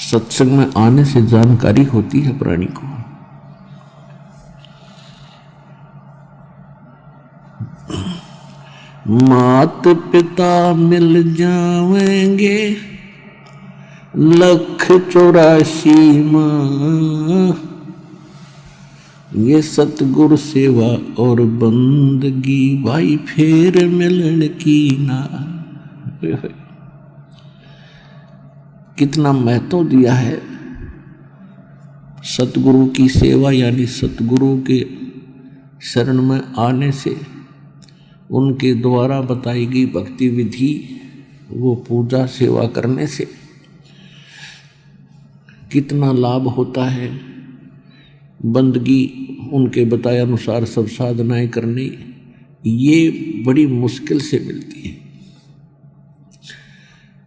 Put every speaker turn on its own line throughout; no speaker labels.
सत्संग में आने से जानकारी होती है प्राणी को। मात पिता मिल जाएंगे 1,84 माँ, ये सतगुरु सेवा और बंदगी भाई फेर मिलन की ना। कितना महत्व दिया है सतगुरु की सेवा, यानी सतगुरु के शरण में आने से, उनके द्वारा बताई गई भक्ति विधि, वो पूजा सेवा करने से कितना लाभ होता है। बंदगी उनके बताए अनुसार सब साधनाएं करनी, ये बड़ी मुश्किल से मिलती है।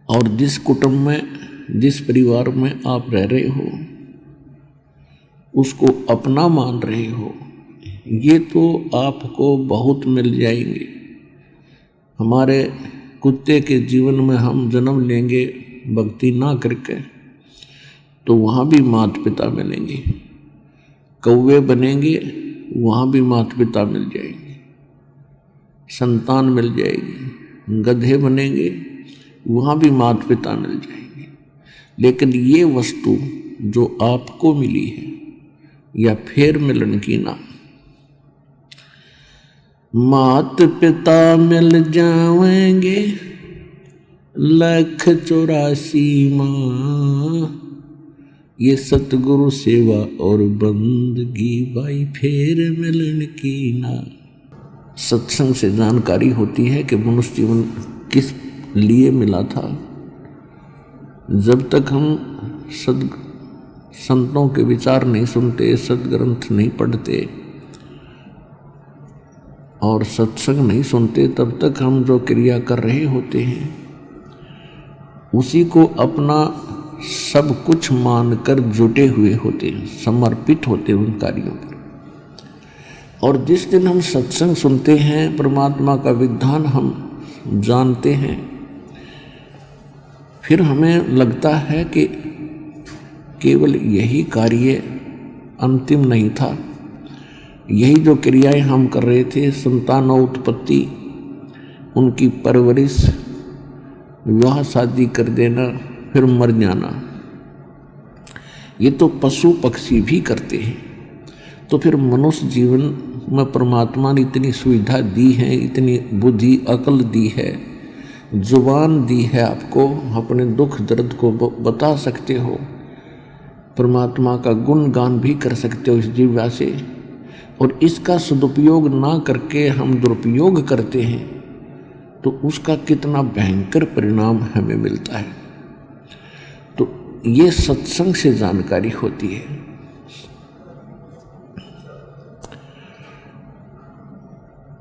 और जिस कुटुंब में, जिस परिवार में आप रह रहे हो, उसको अपना मान रहे हो, ये तो आपको बहुत मिल जाएंगे। हमारे कुत्ते के जीवन में हम जन्म लेंगे भक्ति ना करके, तो वहाँ भी माता पिता मिलेंगे। कौवे बनेंगे, वहाँ भी माता पिता मिल जाएंगे, संतान मिल जाएगी। गधे बनेंगे, वहाँ भी माता पिता मिल जाएंगे। लेकिन ये वस्तु जो आपको मिली है, या फेर मिलन की ना, मात पिता मिल जाएंगे 1,84 माँ, ये सतगुरु सेवा और बंदगी भाई फेर मिलन की ना। सत्संग से जानकारी होती है कि मनुष्य जीवन किस लिए मिला था। जब तक हम संतों के विचार नहीं सुनते, सदग्रंथ नहीं पढ़ते और सत्संग नहीं सुनते, तब तक हम जो क्रिया कर रहे होते हैं उसी को अपना सब कुछ मानकर जुटे हुए होते हैं, समर्पित होते हैं उन कार्यों पर। और जिस दिन हम सत्संग सुनते हैं, परमात्मा का विधान हम जानते हैं, फिर हमें लगता है कि केवल यही कार्य अंतिम नहीं था। यही जो क्रियाएं हम कर रहे थे, संतानोत्पत्ति, उनकी परवरिश, विवाह शादी कर देना, फिर मर जाना, ये तो पशु पक्षी भी करते हैं। तो फिर मनुष्य जीवन में परमात्मा ने इतनी सुविधा दी है, इतनी बुद्धि अकल दी है, जुबान दी है, आपको अपने दुख दर्द को बता सकते हो, परमात्मा का गुणगान भी कर सकते हो इस जीवा से। और इसका सदुपयोग ना करके हम दुरुपयोग करते हैं, तो उसका कितना भयंकर परिणाम हमें मिलता है। तो ये सत्संग से जानकारी होती है।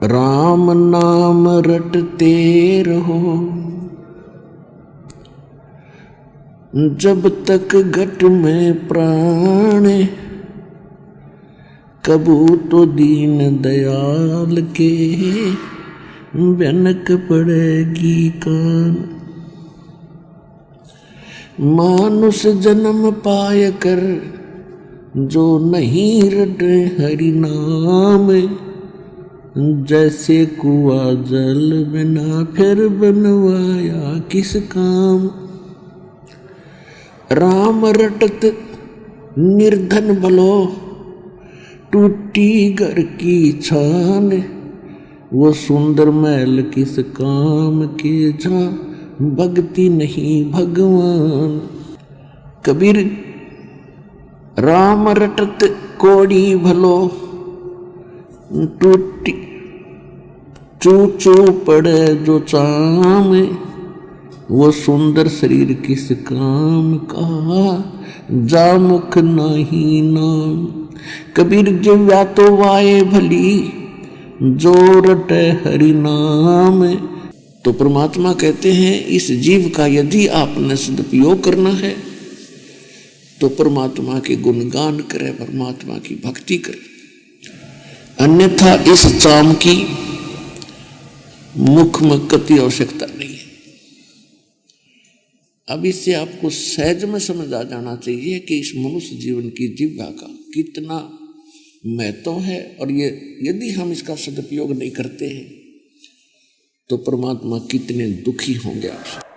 राम नाम रटते रहो जब तक घट में प्राण, कबू तो दीन दयाल के भनक पड़ेगी कान। मानुष जन्म पाय कर जो नहीं रटे हरि नाम, जैसे कुआ जल बिना फिर बनवाया किस काम। राम रटत निर्धन भलो टूटी घर की छान, वो सुंदर महल किस काम के जा भक्ति नहीं भगवान। कबीर राम रटत कोड़ी भलो टूटी चू चू पड़े जो चाम, वो सुंदर शरीर किस काम का जा मुख नहीं नाम। कबीर जिव्या तो वाए भली जो रटे हरि नाम। तो परमात्मा कहते हैं इस जीव का यदि आपने सदुपयोग करना है तो परमात्मा के गुणगान करे, परमात्मा की भक्ति करे, अन्यथा इस चाम की मुख में कति आवश्यकता नहीं है। अब इससे आपको सहज में समझ आ जाना चाहिए कि इस मनुष्य जीवन की जिह्वा का कितना महत्व है, और ये यदि हम इसका सदुपयोग नहीं करते हैं तो परमात्मा कितने दुखी होंगे आपसे।